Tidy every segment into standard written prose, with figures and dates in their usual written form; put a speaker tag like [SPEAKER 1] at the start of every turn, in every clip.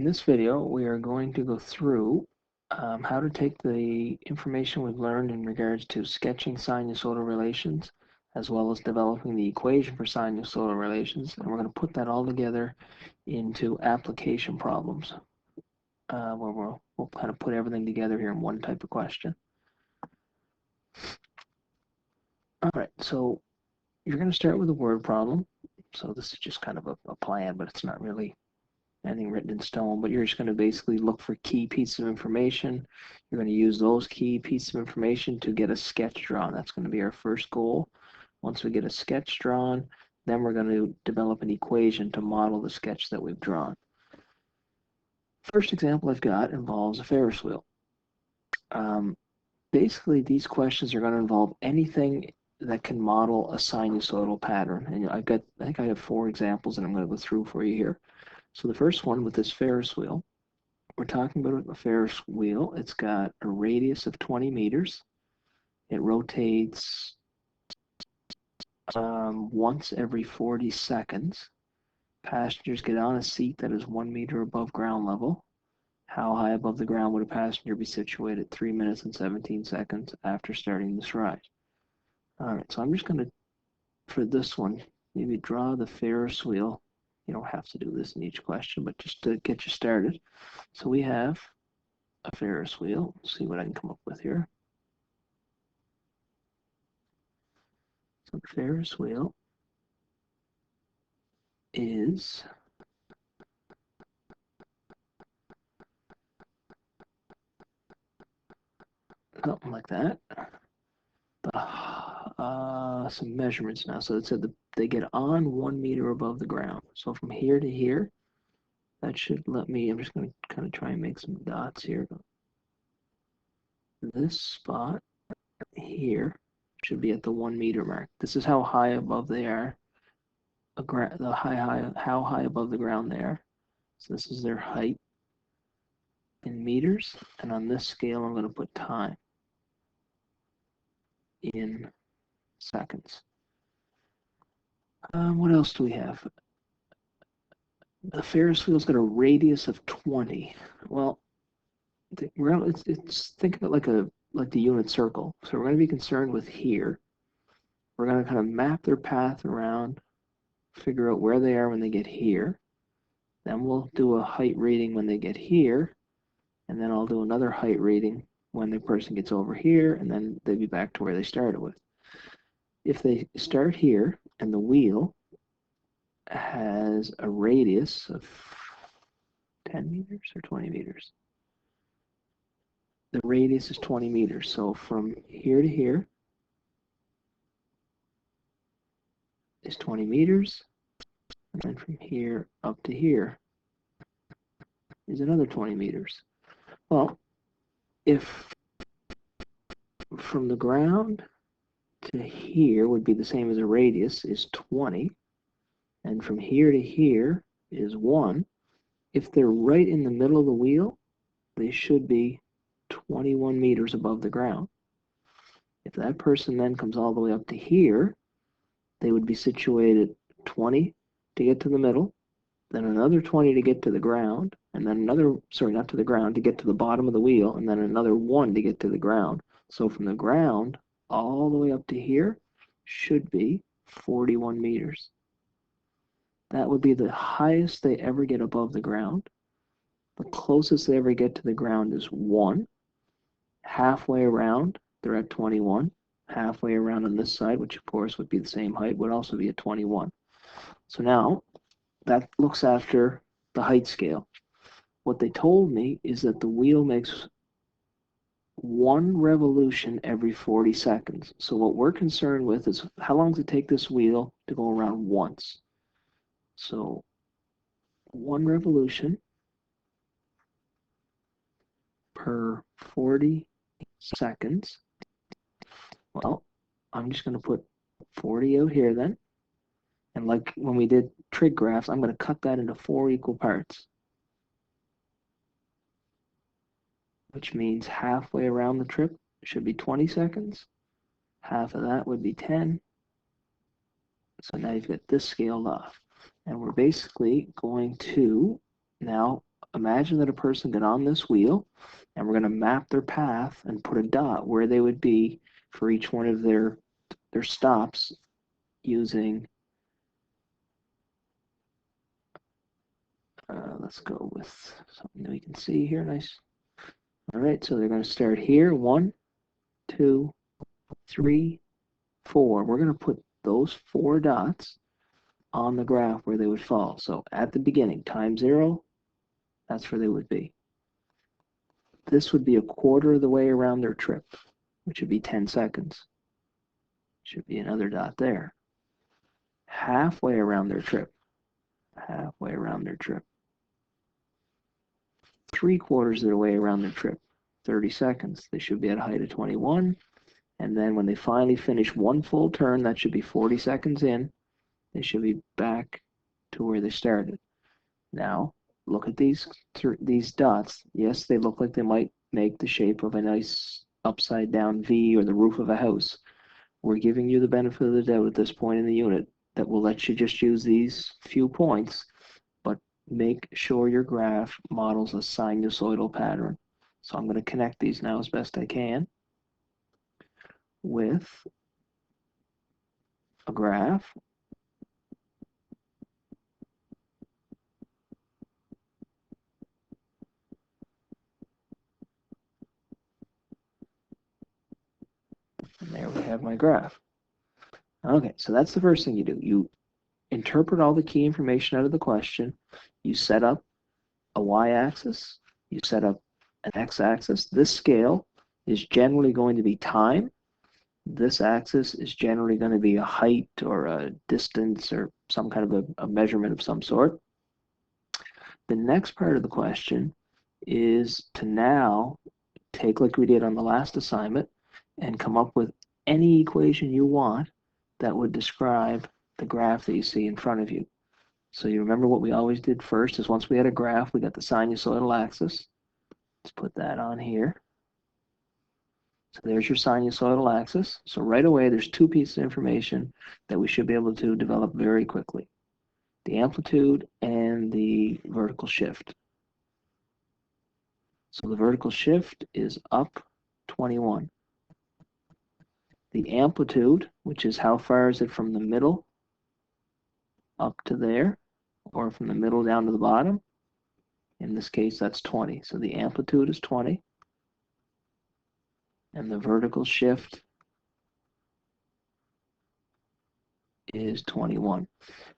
[SPEAKER 1] In this video, we are going to go through how to take the information we've learned in regards to sketching sinusoidal relations, as well as developing the equation for sinusoidal relations, and we're going to put that all together into application problems, where we'll kind of put everything together here in one type of question. All right, so you're going to start with a word problem. So this is just kind of a plan, but it's not really anything written in stone, but you're just going to basically look for key pieces of information. You're going to use those key pieces of information to get a sketch drawn. That's going to be our first goal. Once we get a sketch drawn, then we're going to develop an equation to model the sketch that we've drawn. First example I've got involves a Ferris wheel. Basically, these questions are going to involve anything that can model a sinusoidal pattern. And I think I have 4 examples that I'm going to go through for you here. So the first one with this Ferris wheel, we're talking about a Ferris wheel. It's got a radius of 20 meters. It rotates once every 40 seconds. Passengers get on a seat that is 1 meter above ground level. How high above the ground would a passenger be situated 3 minutes and 17 seconds after starting this ride? All right, so I'm just going to, for this one, maybe draw the Ferris wheel. You don't have to do this in each question, but just to get you started. So we have a Ferris wheel. Let's see what I can come up with here. So the Ferris wheel is something like that. Some measurements now. So it said they get on 1 meter above the ground. So from here to here, that should let me, I'm just going to kind of try and make some dots here. This spot here should be at the 1 meter mark. This is how high above they are. How high above the ground they are. So this is their height in meters, and on this scale I'm going to put time in seconds. What else do we have? The Ferris wheel's got a radius of 20. Well, think of it like the unit circle. So we're going to be concerned with here. We're going to kind of map their path around, figure out where they are when they get here. Then we'll do a height reading when they get here, and then I'll do another height reading when the person gets over here, and then they'll be back to where they started with. If they start here, and the wheel has a radius of 10 meters or 20 meters, the radius is 20 meters. So from here to here is 20 meters, and then from here up to here is another 20 meters. Well, if from the ground to here would be the same as a radius is 20, and from here to here is 1. If they're right in the middle of the wheel, they should be 21 meters above the ground. If that person then comes all the way up to here, they would be situated 20 to get to the middle, then another 20 to get to the ground, and then another, sorry, not to the ground, to get to the bottom of the wheel, and then another 1 to get to the ground. So from the ground all the way up to here should be 41 meters. That would be the highest they ever get above the ground. The closest they ever get to the ground is 1. Halfway around, they're at 21. Halfway around on this side, which of course would be the same height, would also be at 21. So now, that looks after the height scale. What they told me is that the wheel makes 1 revolution every 40 seconds. So what we're concerned with is how long does it take this wheel to go around once? So 1 revolution per 40 seconds. Well, I'm just going to put 40 out here then. And like when we did trig graphs, I'm going to cut that into 4 equal parts, which means halfway around the trip should be 20 seconds. Half of that would be 10. So now you've got this scaled off. And we're basically going to now imagine that a person got on this wheel, and we're going to map their path and put a dot where they would be for each one of their stops using, let's go with something that we can see here. Nice. All right, so they're going to start here. 1, 2, 3, 4. We're going to put those 4 dots on the graph where they would fall. So at the beginning, time 0, that's where they would be. This would be a quarter of the way around their trip, which would be 10 seconds. Should be another dot there. Halfway around their trip. Halfway around their trip. 3/4 of their way around their trip. 30 seconds. They should be at a height of 21. And then when they finally finish one full turn, that should be 40 seconds in, they should be back to where they started. Now, look at these dots. Yes, they look like they might make the shape of a nice upside down V or the roof of a house. We're giving you the benefit of the doubt at this point in the unit that we'll let you just use these few points, but make sure your graph models a sinusoidal pattern. So I'm going to connect these now as best I can with a graph. And there we have my graph. Okay, so that's the first thing you do. You interpret all the key information out of the question. You set up a y-axis. You set up an x-axis. This scale is generally going to be time. This axis is generally going to be a height or a distance or some kind of a measurement of some sort. The next part of the question is to now take, like we did on the last assignment, and come up with any equation you want that would describe the graph that you see in front of you. So you remember what we always did first is once we had a graph, we got the sinusoidal axis. Let's put that on here. So there's your sinusoidal axis. So right away, there's 2 pieces of information that we should be able to develop very quickly. The amplitude and the vertical shift. So the vertical shift is up 21. The amplitude, which is how far is it from the middle up to there, or from the middle down to the bottom. In this case, that's 20. So the amplitude is 20. And the vertical shift is 21.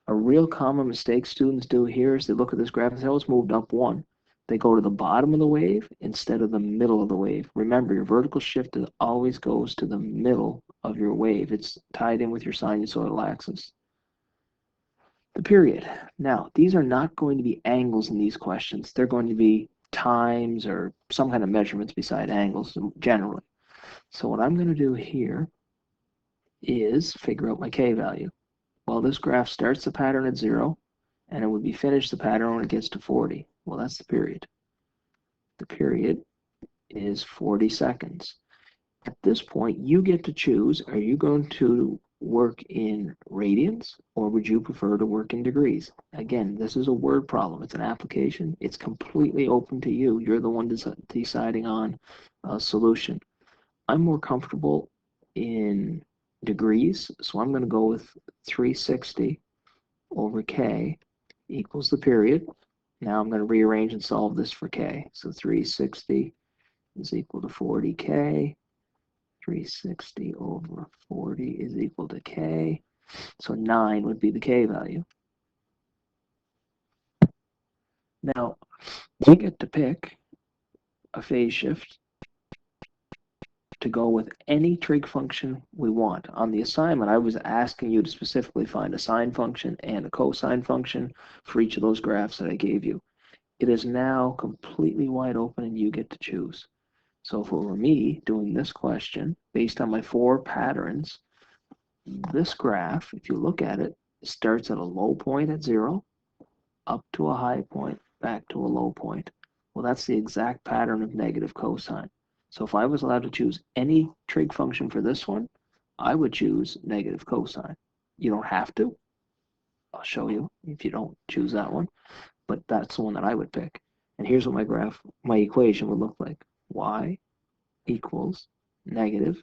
[SPEAKER 1] A real common mistake students do here is they look at this graph and say, oh, it's moved up 1. They go to the bottom of the wave instead of the middle of the wave. Remember, your vertical shift always goes to the middle of your wave. It's tied in with your sinusoidal axis. The period. Now, these are not going to be angles in these questions. They're going to be times or some kind of measurements beside angles generally. So what I'm going to do here is figure out my K value. Well, this graph starts the pattern at 0, and it would be finished the pattern when it gets to 40. Well, that's the period. The period is 40 seconds. At this point, you get to choose, are you going to work in radians, or would you prefer to work in degrees? Again, this is a word problem. It's an application. It's completely open to you. You're the one deciding on a solution. I'm more comfortable in degrees, so I'm going to go with 360 over K equals the period. Now I'm going to rearrange and solve this for K. So 360 is equal to 40K. 360 over 40 is equal to K. So 9 would be the K value. Now, we get to pick a phase shift to go with any trig function we want. On the assignment, I was asking you to specifically find a sine function and a cosine function for each of those graphs that I gave you. It is now completely wide open and you get to choose. So if it were me doing this question, based on my 4 patterns, this graph, if you look at it, starts at a low point at 0, up to a high point, back to a low point. Well, that's the exact pattern of negative cosine. So if I was allowed to choose any trig function for this one, I would choose negative cosine. You don't have to. I'll show you if you don't choose that one, but that's the one that I would pick. And here's what my equation would look like. Y equals negative,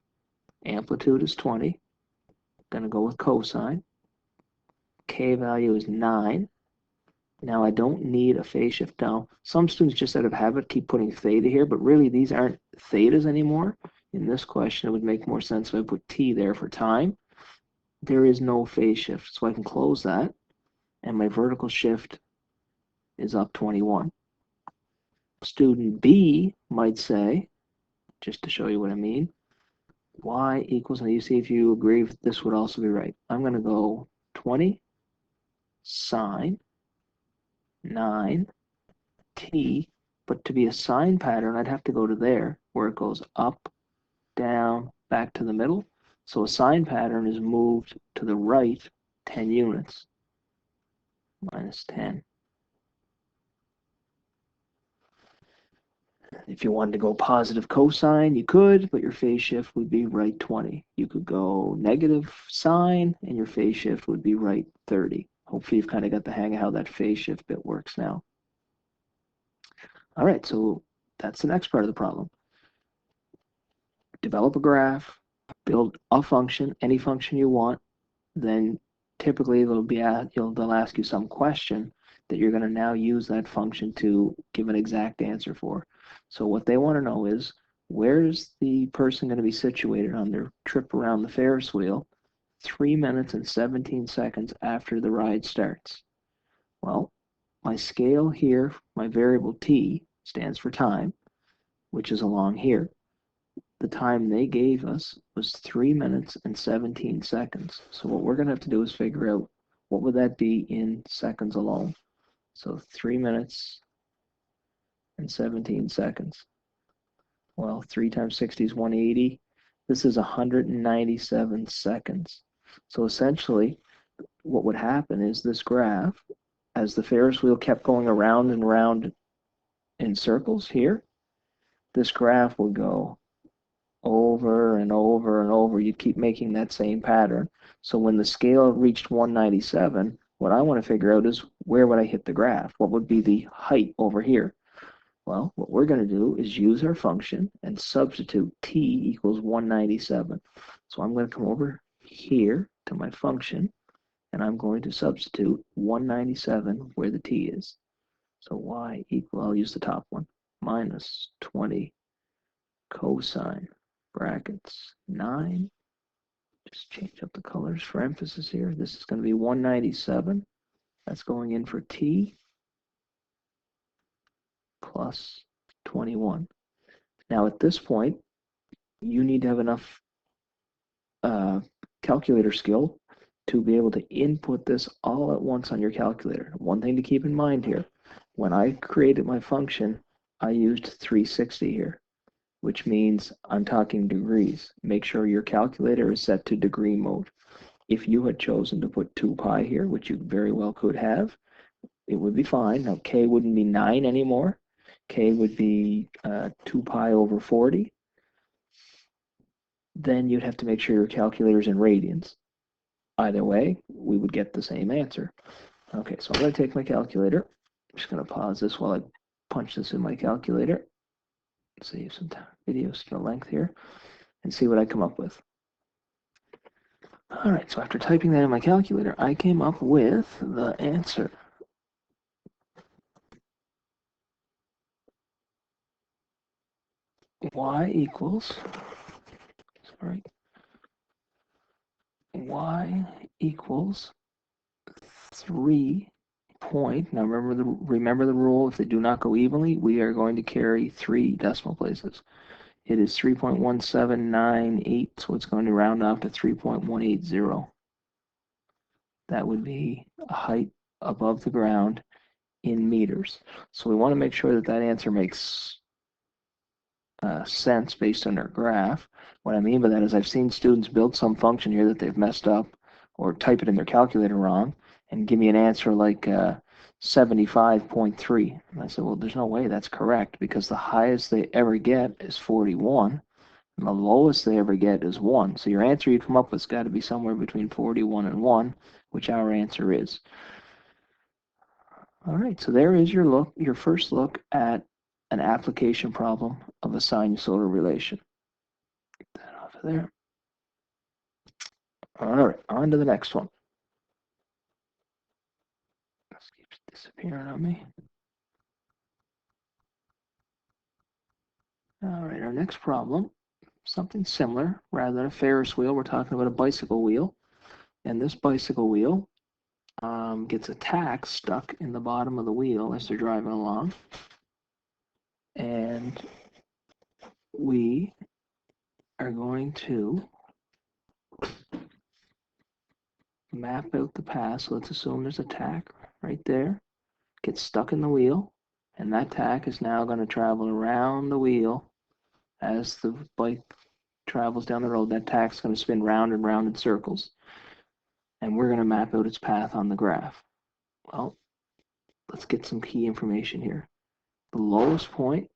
[SPEAKER 1] amplitude is 20, going to go with cosine. K value is 9. Now I don't need a phase shift. Now, some students just out of habit keep putting theta here, but really these aren't thetas anymore. In this question, it would make more sense if I put t there for time. There is no phase shift, so I can close that, and my vertical shift is up 21. Student B might say, just to show you what I mean, y equals, and you see if you agree with this would also be right. I'm going to go 20 sine 9 t, but to be a sine pattern, I'd have to go to there, where it goes up, down, back to the middle. So a sine pattern is moved to the right 10 units, minus 10. If you wanted to go positive cosine, you could, but your phase shift would be right 20. You could go negative sine, and your phase shift would be right 30. Hopefully you've kind of got the hang of how that phase shift bit works now. All right, so that's the next part of the problem. Develop a graph, build a function, any function you want, then typically they'll ask you some question that you're going to now use that function to give an exact answer for. So what they want to know is, where's the person going to be situated on their trip around the Ferris wheel 3 minutes and 17 seconds after the ride starts? Well, my scale here, my variable t, stands for time, which is along here. The time they gave us was 3 minutes and 17 seconds. So what we're going to have to do is figure out what would that be in seconds alone. So 3 minutes and 17 seconds. Well, 3 times 60 is 180. This is 197 seconds. So essentially, what would happen is this graph, as the Ferris wheel kept going around and around in circles here, this graph would go over and over and over. You'd keep making that same pattern. So when the scale reached 197, what I want to figure out is, where would I hit the graph? What would be the height over here? Well, what we're going to do is use our function and substitute t equals 197. So I'm going to come over here to my function, and I'm going to substitute 197 where the t is. So y equal, I'll use the top one, minus 20 cosine brackets 9. Just change up the colors for emphasis here. This is going to be 197. That's going in for t plus 21. Now at this point, you need to have enough calculator skill to be able to input this all at once on your calculator. One thing to keep in mind here, when I created my function, I used 360 here, which means I'm talking degrees. Make sure your calculator is set to degree mode. If you had chosen to put 2 pi here, which you very well could have, it would be fine. Now k wouldn't be 9 anymore. K would be 2 pi over 40. Then you'd have to make sure your calculator's in radians. Either way, we would get the same answer. Okay, so I'm going to take my calculator. I'm just going to pause this while I punch this in my calculator. Save some video length here and see what I come up with. All right, so after typing that in my calculator, I came up with the answer. Y equals, sorry, Y equals 3 point. Now remember the rule, if they do not go evenly, we are going to carry 3 decimal places. It is 3.1798, so it's going to round off to 3.180. That would be a height above the ground in meters. So we want to make sure that that answer makes sense based on our graph. What I mean by that is, I've seen students build some function here that they've messed up or type it in their calculator wrong and give me an answer like 75.3. And I said, well, there's no way that's correct, because the highest they ever get is 41 and the lowest they ever get is 1. So your answer you come up with has got to be somewhere between 41 and 1, which our answer is. All right, so there is your first look at an application problem of a sinusoidal relation. Get that off of there. All right, on to the next one. This keeps disappearing on me. All right, our next problem, something similar. Rather than a Ferris wheel, we're talking about a bicycle wheel. And this bicycle wheel gets a tack stuck in the bottom of the wheel as they're driving along. And we are going to map out the path. So let's assume there's a tack right there, gets stuck in the wheel, and that tack is now going to travel around the wheel as the bike travels down the road. That tack's going to spin round and round in circles, and we're going to map out its path on the graph. Well, let's get some key information here. The lowest point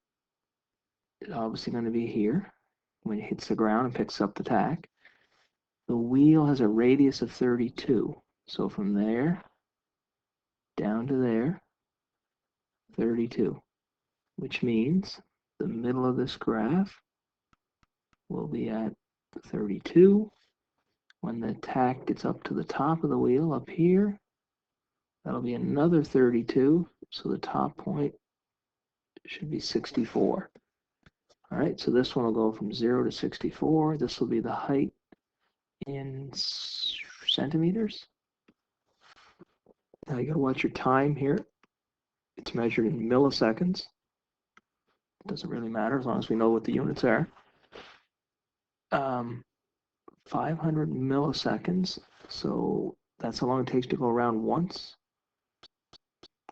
[SPEAKER 1] is obviously going to be here when it hits the ground and picks up the tack. The wheel has a radius of 32. So from there down to there, 32, which means the middle of this graph will be at 32. When the tack gets up to the top of the wheel up here, that'll be another 32. So the top point should be 64. All right, so this one will go from 0 to 64. This will be the height in centimeters. Now you gotta watch your time here. It's measured in milliseconds. It doesn't really matter as long as we know what the units are. 500 milliseconds. So that's how long it takes to go around once.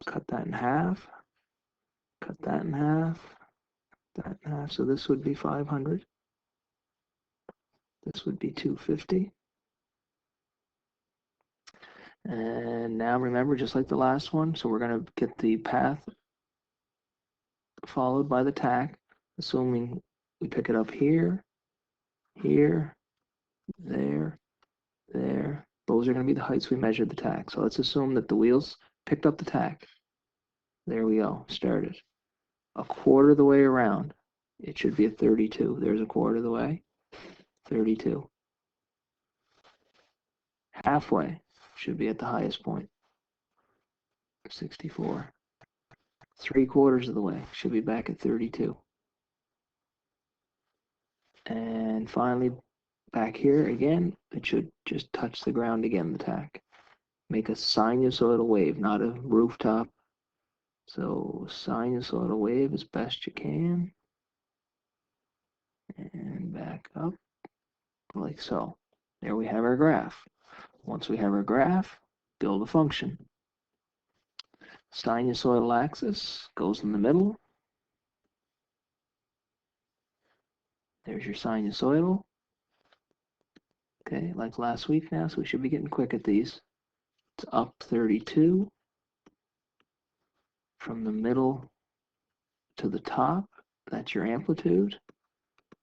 [SPEAKER 1] Cut that in half. Cut that in half. That in half. So this would be 500. This would be 250. And now remember, just like the last one, so we're going to get the path followed by the tack, assuming we pick it up here, here, there, there. Those are going to be the heights we measured the tack. So let's assume that the wheels picked up the tack. There we go, started. A quarter of the way around, it should be at 32. There's a quarter of the way, 32. Halfway should be at the highest point, 64. 3/4 of the way should be back at 32. And finally, back here again, it should just touch the ground again, the tack. Make a sinusoidal wave, not a rooftop. So sinusoidal wave as best you can. And back up like so. There we have our graph. Once we have our graph, build a function. Sinusoidal axis goes in the middle. There's your sinusoidal. Okay, like last week now, so we should be getting quick at these. It's up 32. From the middle to the top, that's your amplitude.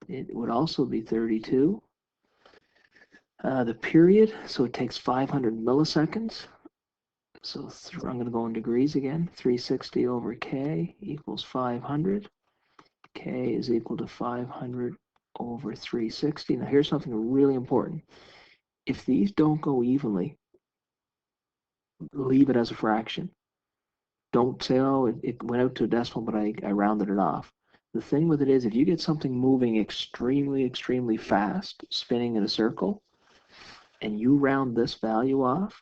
[SPEAKER 1] It would also be 32. The period, so it takes 500 milliseconds. So I'm going to go in degrees again. 360 over K equals 500. K is equal to 500 over 360. Now here's something really important. If these don't go evenly, leave it as a fraction. Don't say, oh, it went out to a decimal, but I rounded it off. The thing with it is, if you get something moving extremely, extremely fast, spinning in a circle, and you round this value off,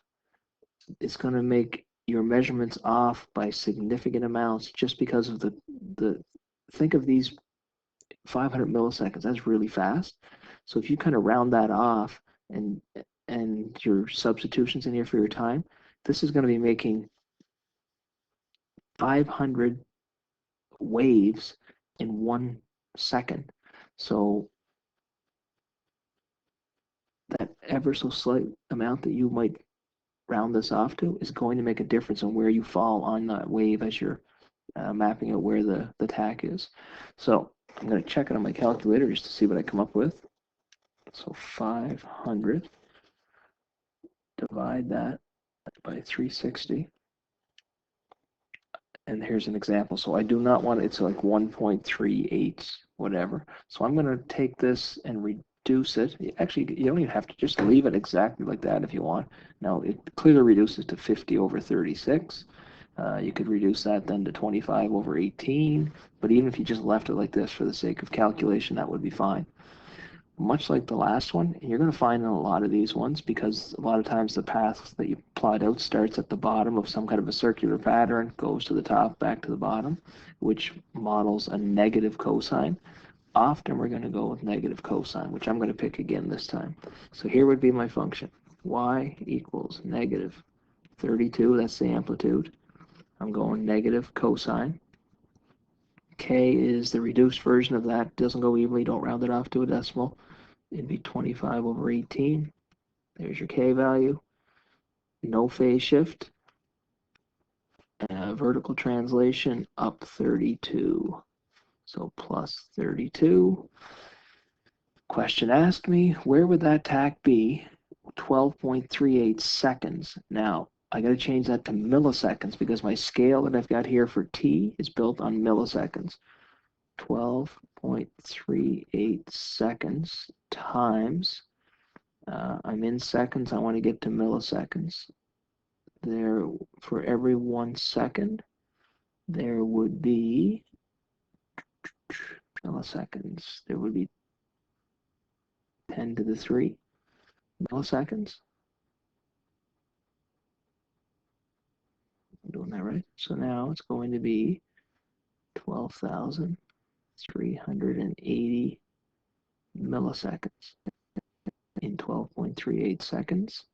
[SPEAKER 1] it's going to make your measurements off by significant amounts just because of the think of these 500 milliseconds. That's really fast. So if you kind of round that off and your substitutions in here for your time, this is going to be making 500 waves in 1 second. So that ever so slight amount that you might round this off to is going to make a difference on where you fall on that wave as you're mapping out where the tack is. So I'm going to check it on my calculator just to see what I come up with. So 500, divide that by 360. and here's an example. So I do not want it's like 1.38 whatever. So I'm going to take this and reduce it. Actually, you don't even have to, just leave it exactly like that if you want. Now it clearly reduces to 50 over 36. You could reduce that then to 25 over 18, but even if you just left it like this for the sake of calculation, that would be fine. Much like the last one, you're going to find in a lot of these ones, because a lot of times the path that you plot out starts at the bottom of some kind of a circular pattern, goes to the top, back to the bottom, which models a negative cosine. Often we're going to go with negative cosine, which I'm going to pick again this time. So here would be my function. Y equals negative 32, that's the amplitude. I'm going negative cosine. K is the reduced version of that. Doesn't go evenly, don't round it off to a decimal. It'd be 25 over 18. There's your K value. No phase shift. Vertical translation up 32. So plus 32. Question asked me, where would that tack be? 12.38 seconds. Now, I got to change that to milliseconds because my scale that I've got here for T is built on milliseconds. 12.38 seconds times, I'm in seconds, I want to get to milliseconds. There, for every 1 second, there would be milliseconds. There would be 10 to the 3 milliseconds. I'm doing that right. So now it's going to be 12,380 milliseconds in 12.38 seconds.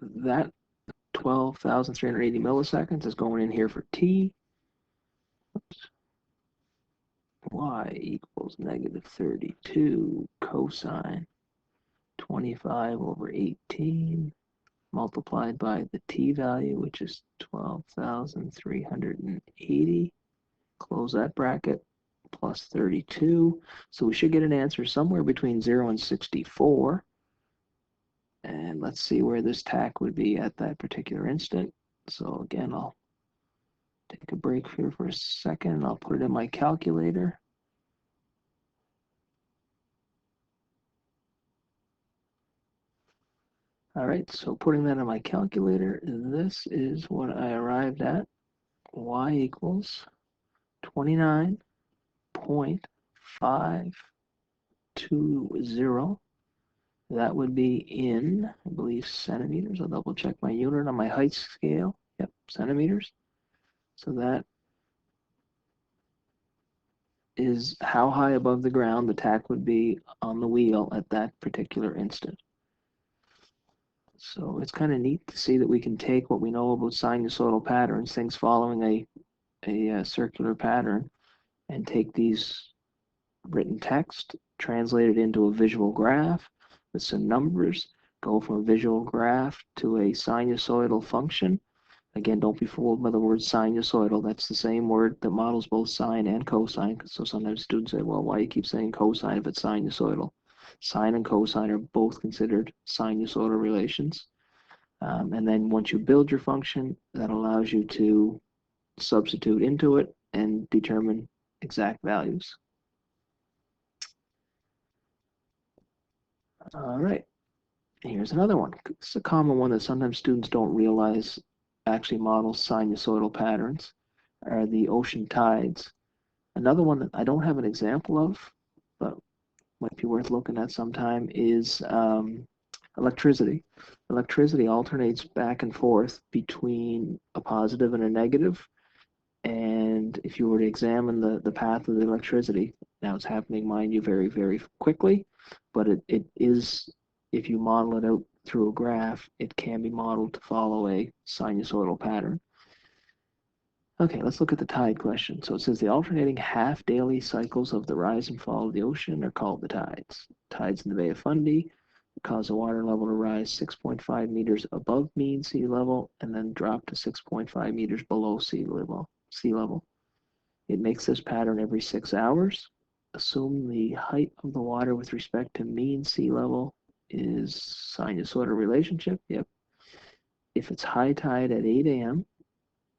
[SPEAKER 1] That 12,380 milliseconds is going in here for T. Oops. Y equals negative 32 cosine 25 over 18 multiplied by the T value, which is 12,380. Close that bracket, plus 32. So we should get an answer somewhere between 0 and 64. And let's see where this tack would be at that particular instant. So again, I'll take a break here for a second. I'll put it in my calculator. All right, so putting that in my calculator, this is what I arrived at. Y equals 29.520. That would be in, I believe, centimeters. I'll double check my unit on my height scale. Yep, centimeters. So that is how high above the ground the tack would be on the wheel at that particular instant. So it's kind of neat to see that we can take what we know about sinusoidal patterns, things following a circular pattern, and take these written text, translate it into a visual graph with some numbers, go from a visual graph to a sinusoidal function. Again, don't be fooled by the word sinusoidal. That's the same word that models both sine and cosine. So sometimes students say, well, why do you keep saying cosine if it's sinusoidal? Sine and cosine are both considered sinusoidal relations. And then once you build your function, that allows you to substitute into it and determine exact values. All right, here's another one. It's a common one that sometimes students don't realize actually models sinusoidal patterns, are the ocean tides. Another one that I don't have an example of, but might be worth looking at sometime, is electricity. Electricity alternates back and forth between a positive and a negative. And if you were to examine the path of the electricity, now it's happening, mind you, very, very quickly, but it is, if you model it out through a graph, it can be modeled to follow a sinusoidal pattern. Okay, let's look at the tide question. So it says the alternating half-daily cycles of the rise and fall of the ocean are called the tides. Tides in the Bay of Fundy cause the water level to rise 6.5 meters above mean sea level and then drop to 6.5 meters below sea level. It makes this pattern every 6 hours. assume the height of the water with respect to mean sea level is sinusoidal relationship. Yep. If it's high tide at 8 a.m.,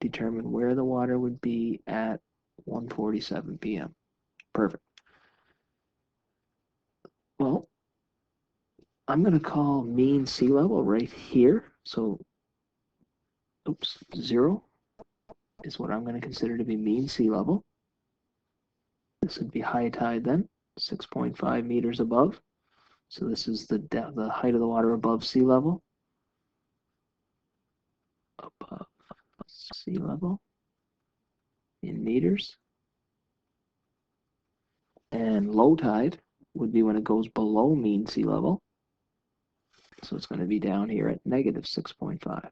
[SPEAKER 1] determine where the water would be at 1:47 p.m. Perfect. Well, I'm going to call mean sea level right here. So, oops, 0 is what I'm going to consider to be mean sea level. This would be high tide then, 6.5 meters above. So this is the height of the water above sea level. Above sea level in meters. And low tide would be when it goes below mean sea level. So it's going to be down here at negative 6.5.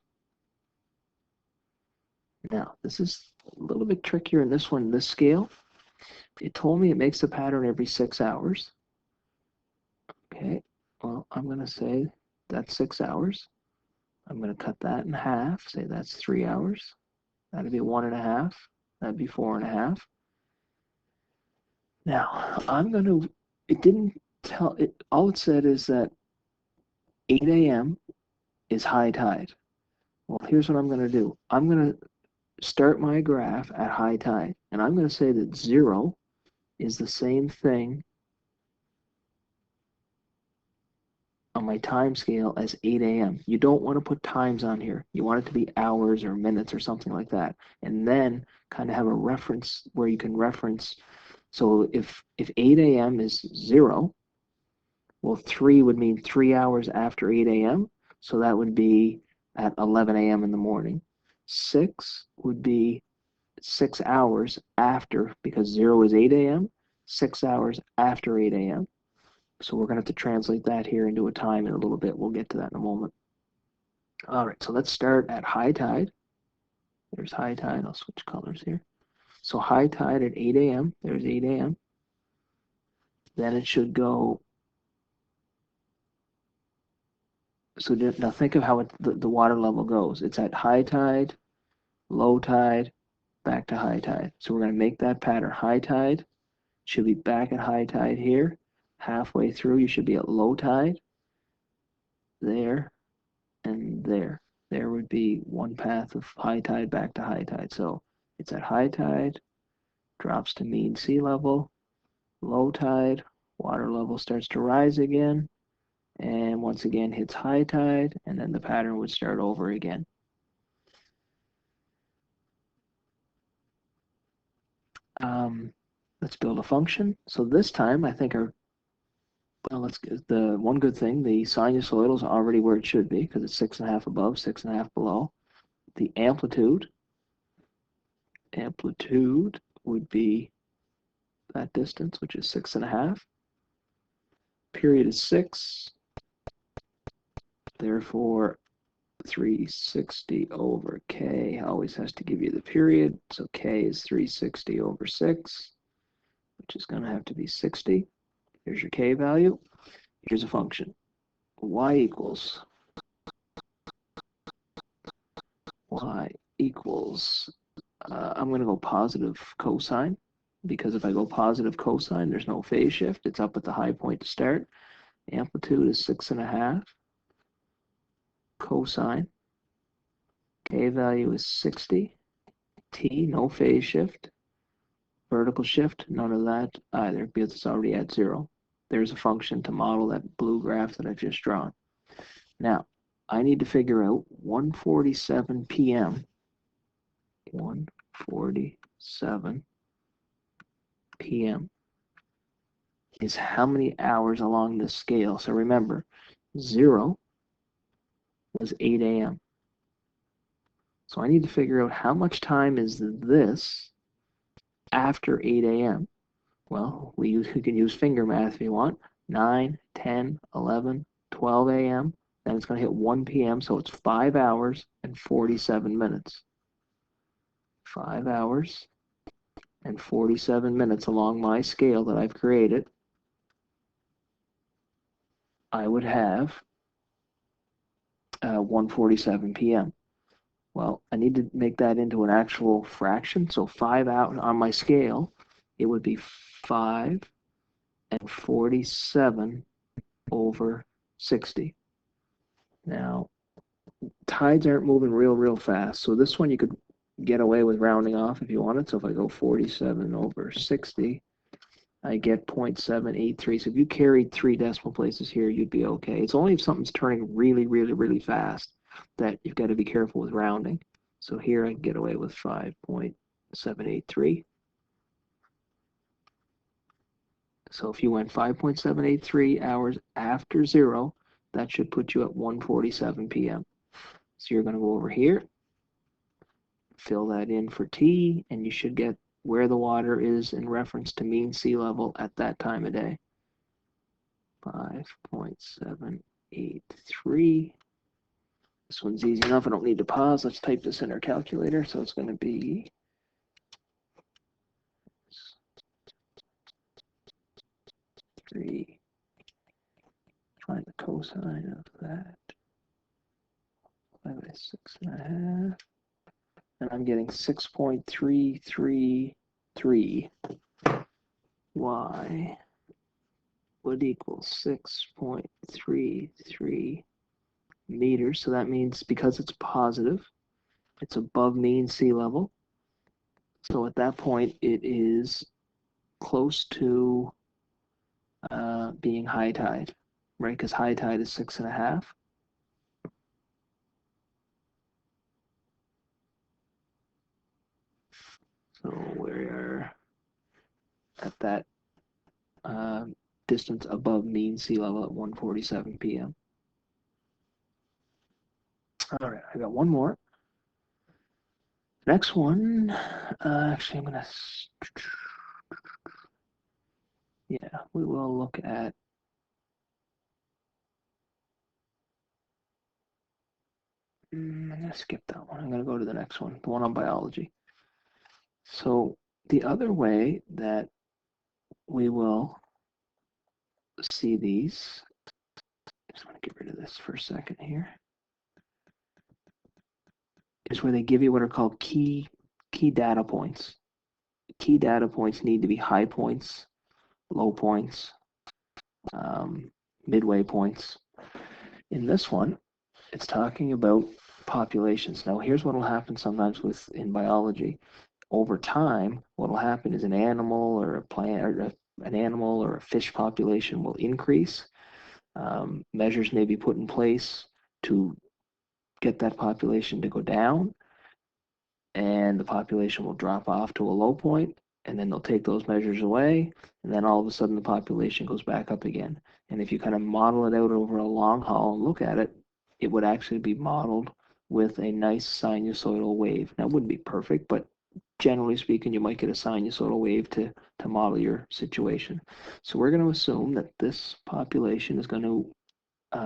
[SPEAKER 1] Now, this is a little bit trickier in this one, this scale. It told me it makes a pattern every 6 hours. Okay, well, I'm going to say that's 6 hours. I'm going to cut that in half, say that's 3 hours. That'd be 1.5. That'd be 4.5. Now, I'm going to, it didn't tell, it. All it said is that 8 a.m. is high tide. Well, here's what I'm going to do. I'm going to start my graph at high tide, and I'm going to say that 0 is the same thing on my time scale as 8 a.m. You don't want to put times on here. You want it to be hours or minutes or something like that. And then kind of have a reference where you can reference. So if 8 a.m. is 0, well, 3 would mean 3 hours after 8 a.m. So that would be at 11 a.m. in the morning. 6 would be 6 hours after, because 0 is 8 a.m., 6 hours after 8 a.m. So we're going to have to translate that here into a time in a little bit. We'll get to that in a moment. All right, so let's start at high tide. There's high tide. I'll switch colors here. So high tide at 8 a.m. There's 8 a.m. Then it should go. So now think of how the water level goes. It's at high tide, low tide, back to high tide. So we're going to make that pattern. High tide should be back at high tide here. Halfway through, you should be at low tide. There and there. There would be one path of high tide back to high tide. So it's at high tide, drops to mean sea level, low tide, water level starts to rise again, and once again hits high tide, and then the pattern would start over again. Let's build a function. So this time, I think the one good thing, the sinusoidal is already where it should be because it's 6.5 above, 6.5 below. The amplitude would be that distance, which is 6.5. Period is 6. Therefore, 360 over k always has to give you the period. So k is 360 over 6, which is going to have to be 60. Here's your k value. Here's a function. y equals I'm going to go positive cosine, because if I go positive cosine, there's no phase shift. It's up at the high point to start. Amplitude is 6.5. Cosine. K value is 60. T, no phase shift. Vertical shift, none of that either, because it's already at 0. There's a function to model that blue graph that I've just drawn. Now, I need to figure out 1:47 p.m. 1:47 p.m. is how many hours along this scale. So remember, 0 was 8 a.m. So I need to figure out how much time is this after 8 a.m. Well, we can use finger math if you want. 9, 10, 11, 12 a.m. Then it's going to hit 1 p.m. So it's 5 hours and 47 minutes. 5 hours and 47 minutes along my scale that I've created. I would have 1:47 p.m. Well, I need to make that into an actual fraction. So 5 hours on my scale, it would be 5 and 47 over 60. Now, tides aren't moving real fast, so this one you could get away with rounding off if you wanted. So if I go 47 over 60, I get 0.783. So if you carried 3 decimal places here, you'd be okay. It's only if something's turning really fast that you've got to be careful with rounding. So here I can get away with 5.783. So if you went 5.783 hours after 0, that should put you at 1:47 p.m. So you're going to go over here, fill that in for T, and you should get where the water is in reference to mean sea level at that time of day. 5.783. This one's easy enough. I don't need to pause. Let's type this in our calculator. So it's going to be 3. Find the cosine of that. 5 by 6.5. And I'm getting 6.333. Y would equal 6.33 meters. So that means because it's positive, it's above mean sea level. So at that point, it is close to being high tide, right? Because high tide is 6.5. So we are at that distance above mean sea level at 1:47 p.m. All right, I got one more. Next one, actually, I'm gonna, yeah, we will look at, I'm gonna skip that one. I'm gonna go to the next one, the one on biology. So the other way that we will see these, I just want to get rid of this for a second here, is where they give you what are called key data points. Key data points need to be high points, low points, midway points. In this one, it's talking about populations. Now, here's what will happen sometimes in biology. Over time, what will happen is an animal or a plant or an animal or a fish population will increase. Measures may be put in place to get that population to go down, and the population will drop off to a low point, and then they'll take those measures away, and then all of a sudden the population goes back up again. And if you kind of model it out over a long haul and look at it, it would actually be modeled with a nice sinusoidal wave. Now, it wouldn't be perfect, but generally speaking, you might get a sinusoidal wave to model your situation. So we're going to assume that this population is going to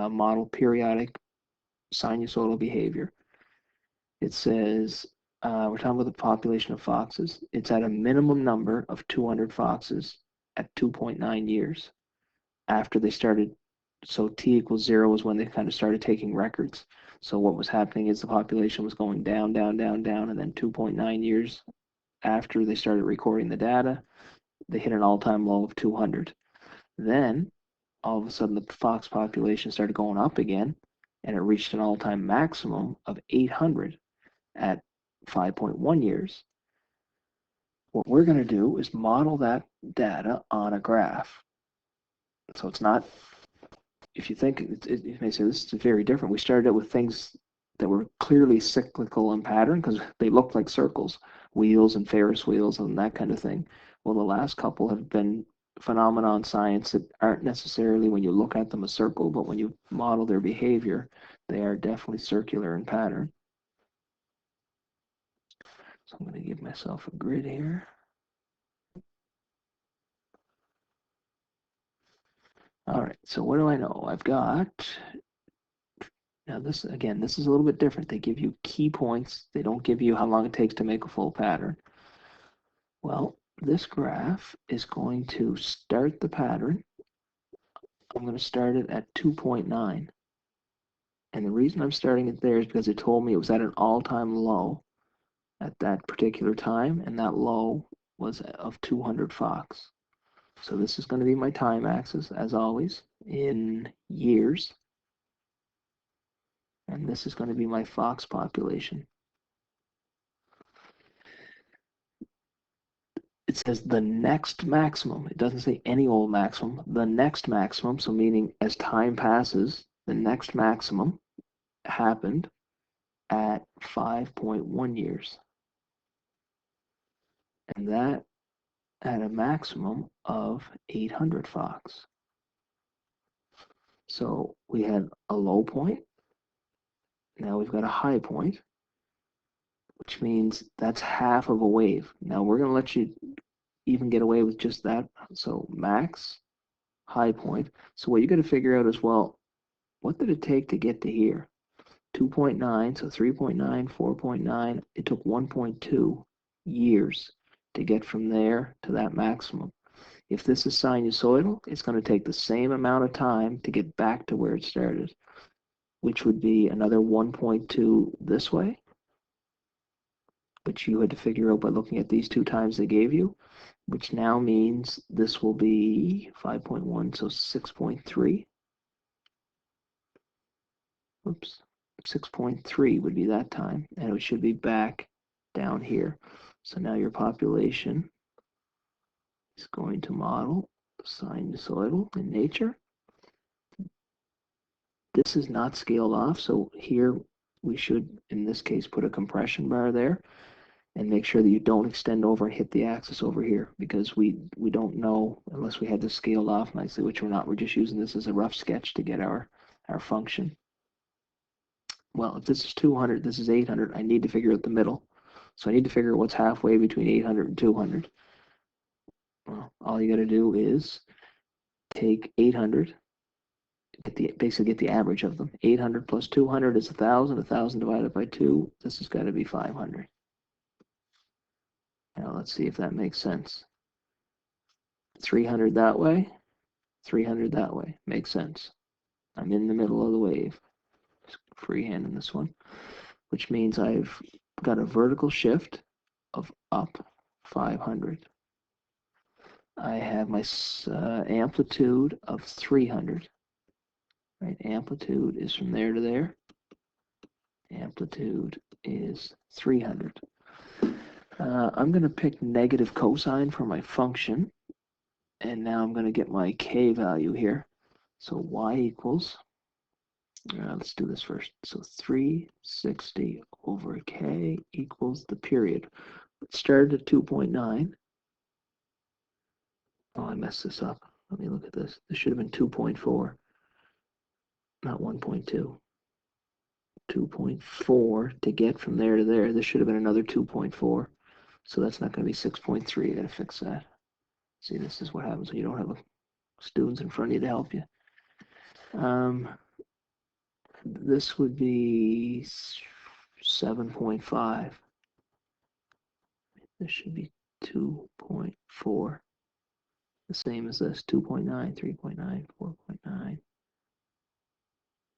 [SPEAKER 1] model periodic sinusoidal behavior. It says, we're talking about the population of foxes. It's at a minimum number of 200 foxes at 2.9 years after they started. So T equals 0 is when they kind of started taking records. So what was happening is the population was going down, and then 2.9 years after they started recording the data, they hit an all-time low of 200. Then, all of a sudden, the fox population started going up again, and it reached an all-time maximum of 800 at 5.1 years. What we're going to do is model that data on a graph. So it's not, if you think, you may say this is very different. We started out with things that were clearly cyclical in pattern because they looked like circles, wheels and Ferris wheels and that kind of thing. Well, the last couple have been phenomenon science that aren't necessarily, when you look at them, a circle, but when you model their behavior, they are definitely circular in pattern. So I'm going to give myself a grid here. All right, so what do I know? I've got, now this, again, this is a little bit different. They give you key points. They don't give you how long it takes to make a full pattern. Well, this graph is going to start the pattern. I'm going to start it at 2.9. And the reason I'm starting it there is because it told me it was at an all-time low at that particular time, and that low was of 200 fox. So this is going to be my time axis, as always, in years. And this is going to be my fox population. It says the next maximum. It doesn't say any old maximum. The next maximum, so meaning as time passes, the next maximum happened at 5.1 years. And that at a maximum of 800 fox. So we had a low point. Now we've got a high point, which means that's half of a wave. Now we're going to let you even get away with just that. So max, high point. So what you got to figure out is, well, what did it take to get to here? 2.9, so 3.9, 4.9. It took 1.2 years to get from there to that maximum. If this is sinusoidal, it's going to take the same amount of time to get back to where it started, which would be another 1.2 this way, which you had to figure out by looking at these two times they gave you, which now means this will be 5.1, so 6.3. Oops, 6.3 would be that time, and it should be back down here. So now your population is going to model sinusoidal in nature. This is not scaled off, so here we should, in this case, put a compression bar there and make sure that you don't extend over and hit the axis over here, because we don't know unless we had this scaled off nicely, which we're not. We're just using this as a rough sketch to get our function. Well, if this is 200, this is 800, I need to figure out the middle. So I need to figure out what's halfway between 800 and 200. Well, all you got to do is take 800, basically get the average of them. 800 plus 200 is 1,000. 1,000 divided by 2, this has got to be 500. Now let's see if that makes sense. 300 that way, 300 that way. Makes sense. I'm in the middle of the wave. Freehand in this one, which means I've got a vertical shift of up 500. I have my amplitude of 300. Right, amplitude is from there to there. Amplitude is 300. I'm going to pick negative cosine for my function, and now I'm going to get my k value here. So y equals, let's do this first. So 360 over k equals the period. It started at 2.9. Oh, I messed this up. Let me look at this. This should have been 2.4, not 1.2. 2.4 to get from there to there. This should have been another 2.4. So that's not going to be 6.3. You got to fix that. See, this is what happens when you don't have students in front of you to help you. This would be 7.5. This should be 2.4. The same as this, 2.9, 3.9, 4.9.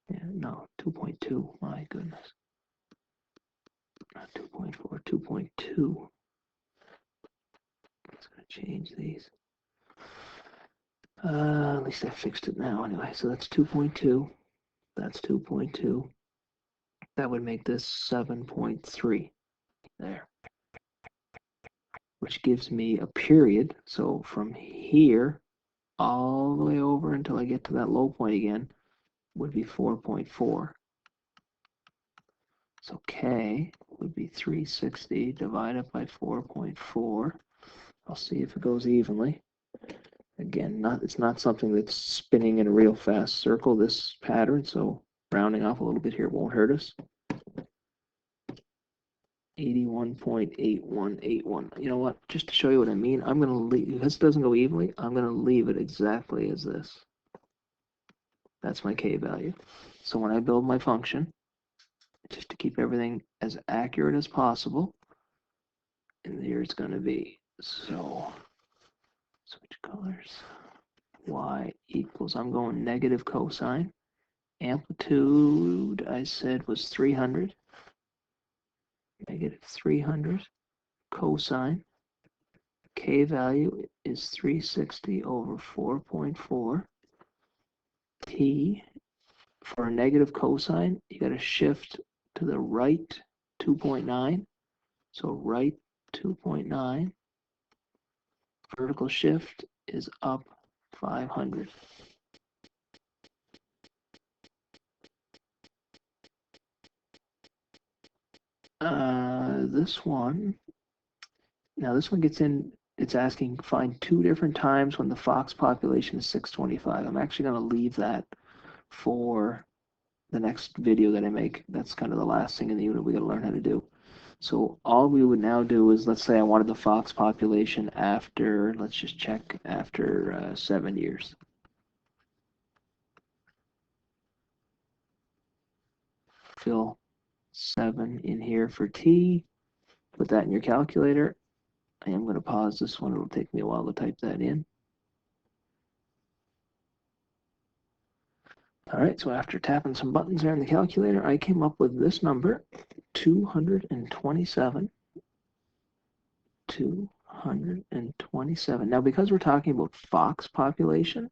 [SPEAKER 1] Yeah, no, 2.2. My goodness. Not 2.4, 2.2. It's going to change these. At least I fixed it now anyway. So that's 2.2. That's 2.2. That would make this 7.3 there, which gives me a period. So from here all the way over until I get to that low point again would be 4.4. So K would be 360 divided by 4.4. I'll see if it goes evenly. Again, it's not something that's spinning in a real fast circle, this pattern, so rounding off a little bit here won't hurt us. 81.8181. You know what? Just to show you what I mean, I'm going to leave, this doesn't go evenly, I'm going to leave it exactly as this. That's my K value. So when I build my function, just to keep everything as accurate as possible, and here it's going to be, so switch colors. Y equals, I'm going negative cosine. Amplitude, I said, was 300. Negative 300 cosine. K value is 360 over 4.4. T, for a negative cosine, you got to shift to the right 2.9. So right 2.9. Vertical shift is up 500. This one, now this one gets in, it's asking find two different times when the fox population is 625. I'm actually going to leave that for the next video that I make. That's kind of the last thing in the unit we got to learn how to do. So all we would now do is, let's say I wanted the fox population after, let's just check, after 7 years. Fill 7 in here for T. Put that in your calculator. I am going to pause this one. It'll take me a while to type that in. All right, so after tapping some buttons there in the calculator, I came up with this number, 227. 227. Now, because we're talking about fox population,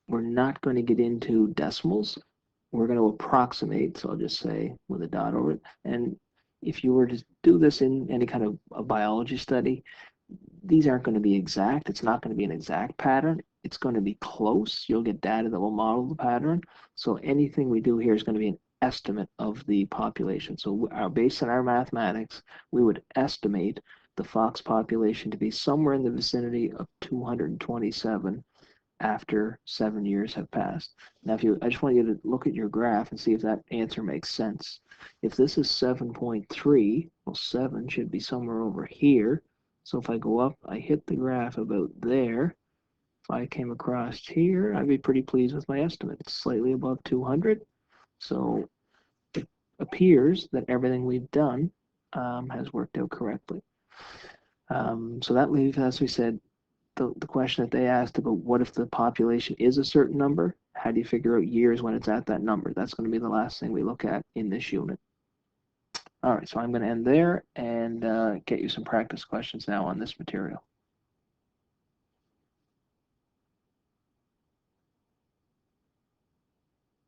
[SPEAKER 1] we're not going to get into decimals. We're going to approximate, so I'll just say with a dot over it. And if you were to do this in any kind of a biology study, these aren't going to be exact. It's not going to be an exact pattern. It's going to be close. You'll get data that will model the pattern. So anything we do here is going to be an estimate of the population. So based on our mathematics, we would estimate the fox population to be somewhere in the vicinity of 227 after 7 years have passed. Now, I just want you to look at your graph and see if that answer makes sense. If this is 7.3, well, 7 should be somewhere over here. So if I go up, I hit the graph about there. If I came across here, I'd be pretty pleased with my estimate. It's slightly above 200. So it appears that everything we've done has worked out correctly. So that leaves, as we said, the question that they asked about what if the population is a certain number? How do you figure out years when it's at that number? That's going to be the last thing we look at in this unit. All right, so I'm going to end there and get you some practice questions now on this material.